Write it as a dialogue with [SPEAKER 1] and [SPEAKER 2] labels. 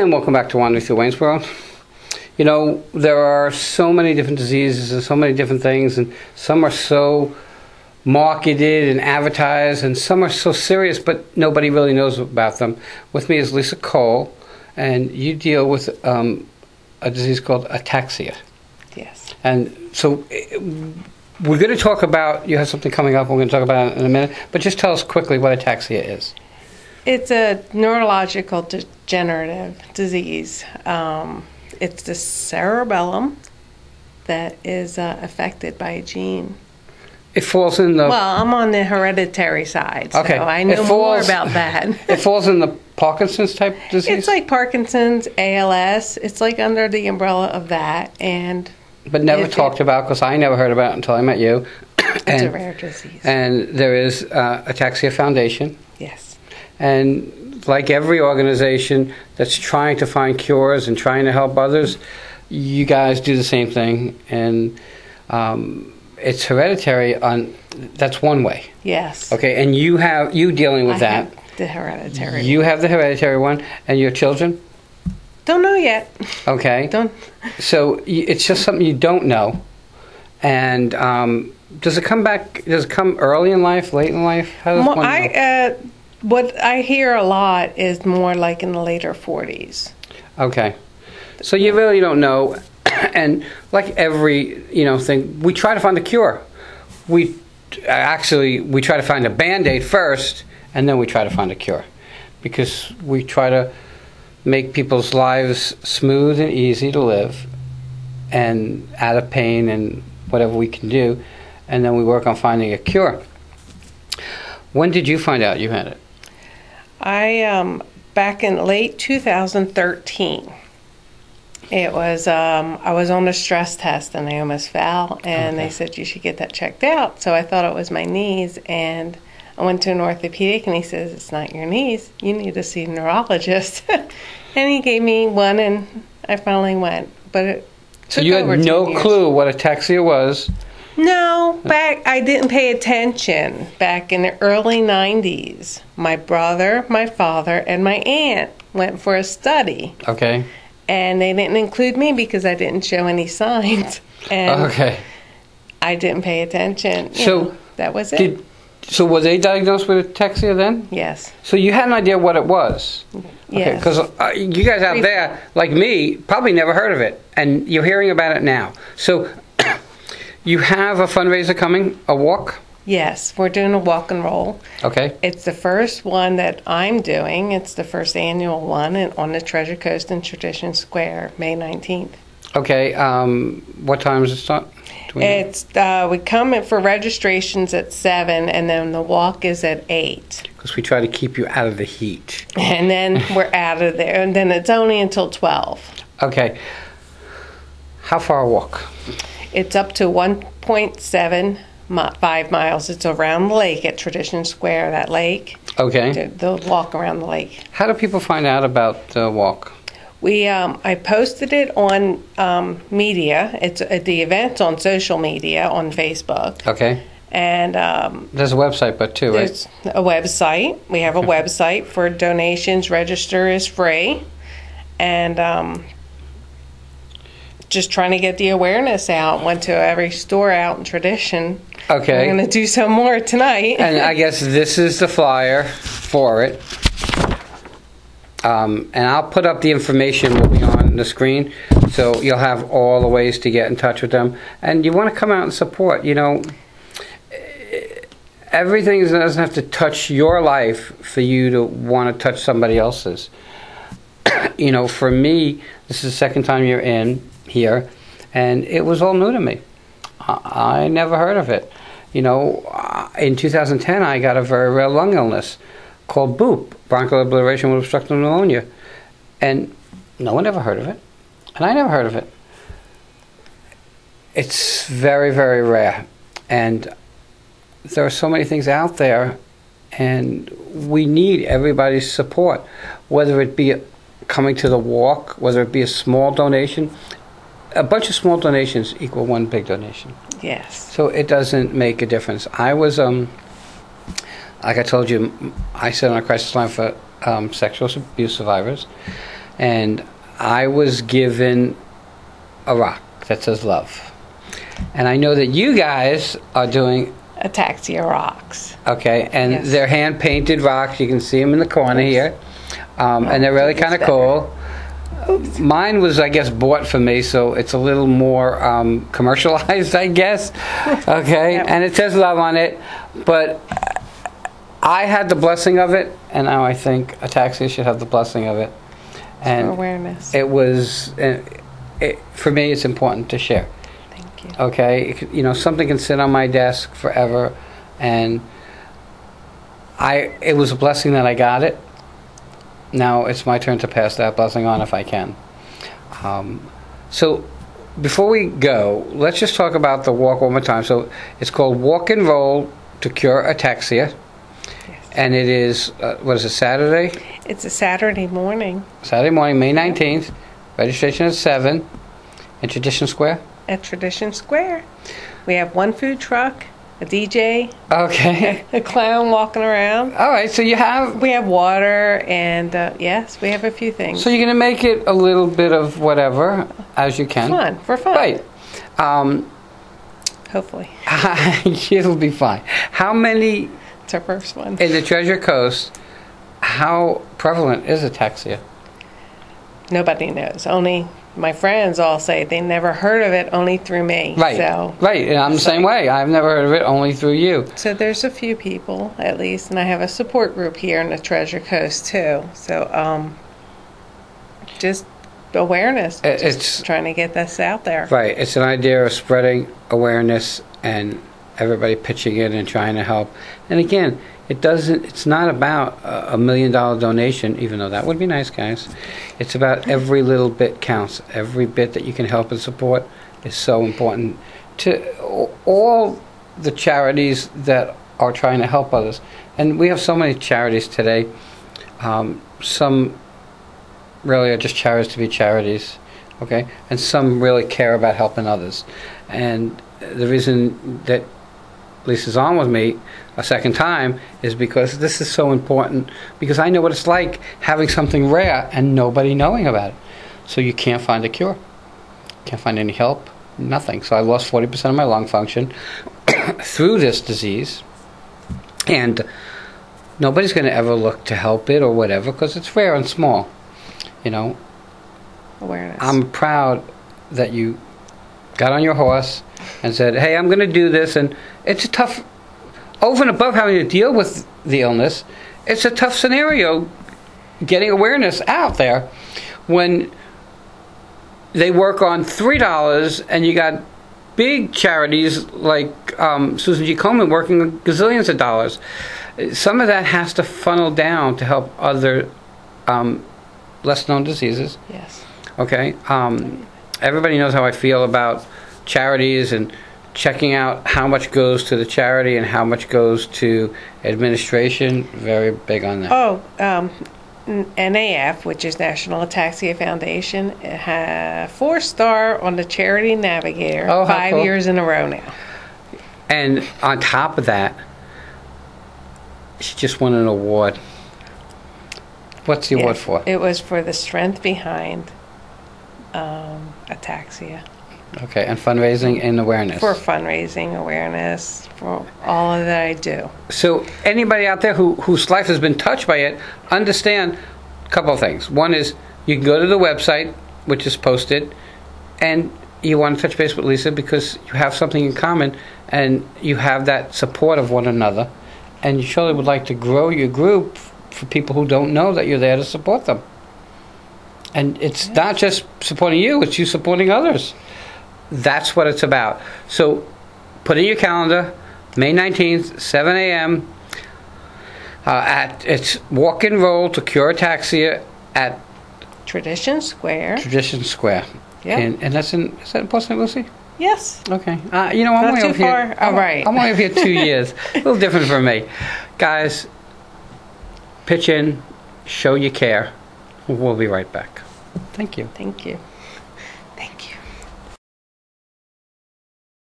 [SPEAKER 1] And welcome back to Wandering Through Wayne's World. You know, there are so many different diseases and so many different things, and some are so marketed and advertised, and some are so serious, but nobody really knows about them. With me is Lisa Cole, and you deal with a disease called Ataxia.
[SPEAKER 2] Yes.
[SPEAKER 1] And so we're going to talk about, you have something coming up, we're going to talk about it in a minute, but just tell us quickly what Ataxia is.
[SPEAKER 2] It's a neurological degenerative disease. It's the cerebellum that is affected by a gene.
[SPEAKER 1] It falls in the...
[SPEAKER 2] Well, I'm on the hereditary side, so
[SPEAKER 1] okay.
[SPEAKER 2] I know more about that.
[SPEAKER 1] It falls in the Parkinson's type disease?
[SPEAKER 2] It's like Parkinson's, ALS. It's like under the umbrella of that.
[SPEAKER 1] But never talked about, because I never heard about it until I met you.
[SPEAKER 2] It's a rare disease.
[SPEAKER 1] And there is Ataxia Foundation.
[SPEAKER 2] Yes.
[SPEAKER 1] And like every organization that's trying to find cures and trying to help others, you guys do the same thing. And it's hereditary. That's one way.
[SPEAKER 2] Yes.
[SPEAKER 1] Okay, and you dealing with that.
[SPEAKER 2] Have the hereditary.
[SPEAKER 1] You have the hereditary one, and your children?
[SPEAKER 2] Don't know yet.
[SPEAKER 1] Okay. So it's just something you don't know. And does it come back? Does it come early in life, late in life? How does one know?
[SPEAKER 2] What I hear a lot is more like in the later 40s.
[SPEAKER 1] Okay. So you really don't know. And like every thing, we try to find a cure. We try to find a Band-Aid first, and then we try to find a cure, because we try to make people's lives smooth and easy to live, and out of pain and whatever we can do, and then we work on finding a cure. When did you find out you had it?
[SPEAKER 2] Back in late 2013. It was I was on a stress test and I almost fell, and They said you should get that checked out. So I thought it was my knees, and I went to an orthopedic, and he says, it's not your knees, you need to see a neurologist. And he gave me one, and I finally went. But it
[SPEAKER 1] so
[SPEAKER 2] took
[SPEAKER 1] you
[SPEAKER 2] over
[SPEAKER 1] had
[SPEAKER 2] 2
[SPEAKER 1] no
[SPEAKER 2] years.
[SPEAKER 1] clue what ataxia was?
[SPEAKER 2] No, I didn't pay attention. Back in the early 90s, my brother, my father, and my aunt went for a study.
[SPEAKER 1] Okay.
[SPEAKER 2] And they didn't include me because I didn't show any signs. And I didn't pay attention. That was it.
[SPEAKER 1] So were they diagnosed with ataxia then?
[SPEAKER 2] Yes.
[SPEAKER 1] So you had an idea what it was?
[SPEAKER 2] Yes.
[SPEAKER 1] Because you guys out there, like me, probably never heard of it. And you're hearing about it now. So you have a fundraiser coming, a walk?
[SPEAKER 2] Yes, we're doing a walk and roll. Okay. It's the first one that I'm doing. It's the first annual one on the Treasure Coast in Tradition Square, May 19th.
[SPEAKER 1] Okay. What time does it start?
[SPEAKER 2] We come in for registrations at 7, and then the walk is at 8.
[SPEAKER 1] Because we try to keep you out of the heat.
[SPEAKER 2] And then we're out of there, and then it's only until 12.
[SPEAKER 1] Okay. How far a walk?
[SPEAKER 2] It's up to 1.75 miles. It's around the lake at Tradition Square, that lake.
[SPEAKER 1] Okay.
[SPEAKER 2] They'll walk around the lake.
[SPEAKER 1] How do people find out about the walk?
[SPEAKER 2] I posted it on media. It's the event's on social media on Facebook.
[SPEAKER 1] Okay.
[SPEAKER 2] And
[SPEAKER 1] there's a website, too, right?
[SPEAKER 2] There's a website. We have a website for donations. Register is free, and just trying to get the awareness out. Went to every store out in Tradition. Okay. We're going to do some more tonight.
[SPEAKER 1] And I guess this is the flyer for it. And I'll put up the information will be on the screen, so you'll have all the ways to get in touch with them. And you want to come out and support. Everything doesn't have to touch your life for you to want to touch somebody else's. For me, this is the second time you're in here, and it was all new to me. I never heard of it. In 2010, I got a very rare lung illness called BOOP, bronchial obliteration with obstructive pneumonia, and no one ever heard of it, and I never heard of it. It's very, very rare, and there are so many things out there, and we need everybody's support, whether it be coming to the walk, whether it be a small donation. A bunch of small donations equal one big donation.
[SPEAKER 2] Yes.
[SPEAKER 1] So it doesn't make a difference. I was like I told you, I sit on a crisis line for sexual abuse survivors, and I was given a rock that says love. And I know that you guys are doing
[SPEAKER 2] Ataxia rocks.
[SPEAKER 1] okay, and
[SPEAKER 2] Yes.
[SPEAKER 1] they're hand painted rocks. You can see them in the corner here, and they're really kind of cool. Mine was, I guess, bought for me, so it's a little more commercialized, I guess. Okay,
[SPEAKER 2] Yep.
[SPEAKER 1] and it says love on it, but I had the blessing of it, and now I think Ataxia should have the blessing of it. And
[SPEAKER 2] Awareness.
[SPEAKER 1] it was, for me, it's important to share.
[SPEAKER 2] Thank you.
[SPEAKER 1] Okay, you know, something can sit on my desk forever, and it was a blessing that I got it. Now it's my turn to pass that blessing on if I can. So before we go, let's just talk about the walk one more time. So it's called Walk and Roll to Cure Ataxia.
[SPEAKER 2] Yes.
[SPEAKER 1] And it is, what is it, Saturday?
[SPEAKER 2] It's a Saturday morning
[SPEAKER 1] Saturday morning, May 19th. Registration is 7 in Tradition Square.
[SPEAKER 2] at Tradition Square. We have one food truck, a DJ,
[SPEAKER 1] Okay.
[SPEAKER 2] a clown walking around.
[SPEAKER 1] All right, so you have...
[SPEAKER 2] We have water, and yes, we have a few things.
[SPEAKER 1] So you're going to make it a little bit of whatever, as you can.
[SPEAKER 2] Fun, for fun.
[SPEAKER 1] Right.
[SPEAKER 2] Hopefully.
[SPEAKER 1] It'll be fine. How many,
[SPEAKER 2] It's our first one.
[SPEAKER 1] in the Treasure Coast, how prevalent is ataxia?
[SPEAKER 2] Nobody knows. Only my friends all say they never heard of it, only through me.
[SPEAKER 1] Right,
[SPEAKER 2] So,
[SPEAKER 1] right, and I'm the same way. I've never heard of it, only through you.
[SPEAKER 2] so there's a few people, at least, and I have a support group here in the Treasure Coast, too. So, just awareness.
[SPEAKER 1] It's
[SPEAKER 2] Trying to get this out there.
[SPEAKER 1] right. It's an idea of spreading awareness and everybody pitching in and trying to help. And again, it's not about a $1 million donation, even though that would be nice, guys. It's about every little bit counts. Every bit that you can help and support is so important to all the charities that are trying to help others. And we have so many charities today. Some really are just charities to be charities, okay? And some really care about helping others. And the reason that Lisa's on with me a second time is because this is so important, because I know what it's like having something rare and nobody knowing about it. So you can't find a cure, can't find any help, nothing. So I lost 40% of my lung function through this disease, and nobody's going to ever look to help it or whatever, because it's rare and small, you know.
[SPEAKER 2] Awareness.
[SPEAKER 1] I'm proud that you got on your horse and said, hey, I'm going to do this. And it's a tough, over and above having to deal with the illness, it's a tough scenario getting awareness out there when they work on $3 and you got big charities like Susan G. Komen working on gazillions of dollars. Some of that has to funnel down to help other less known diseases.
[SPEAKER 2] Yes.
[SPEAKER 1] Okay. Everybody knows how I feel about charities and checking out how much goes to the charity and how much goes to administration. Very big on that.
[SPEAKER 2] Oh, NAF, which is National Ataxia Foundation, it had 4-star on the Charity Navigator,
[SPEAKER 1] Oh, how
[SPEAKER 2] 5
[SPEAKER 1] cool.
[SPEAKER 2] years in a row now.
[SPEAKER 1] And on top of that, she just won an award. What's the award
[SPEAKER 2] Yes,
[SPEAKER 1] for?
[SPEAKER 2] It was for the strength behind ataxia.
[SPEAKER 1] Okay, and fundraising and awareness.
[SPEAKER 2] For fundraising, awareness, for all of that I do.
[SPEAKER 1] So anybody out there whose life has been touched by it, understand a couple of things. One is you can go to the website, which is posted, and you want to touch base with Lisa because you have something in common and you have that support of one another, and you surely would like to grow your group for people who don't know that you're there to support them. And it's not just supporting you, it's you supporting others. That's what it's about. So put in your calendar, May 19th, 7 a.m. It's Walk and Roll to Cure Ataxia at
[SPEAKER 2] Tradition Square.
[SPEAKER 1] Tradition Square.
[SPEAKER 2] Yeah.
[SPEAKER 1] And is that in Port St. Lucie?
[SPEAKER 2] Yes.
[SPEAKER 1] Okay. You know, I'm
[SPEAKER 2] Not
[SPEAKER 1] only
[SPEAKER 2] too
[SPEAKER 1] over here.
[SPEAKER 2] far. Oh, right.
[SPEAKER 1] I'm only over here 2 years. A little different for me. Guys, pitch in, show you care. We'll be right back. Thank you.
[SPEAKER 2] Thank you.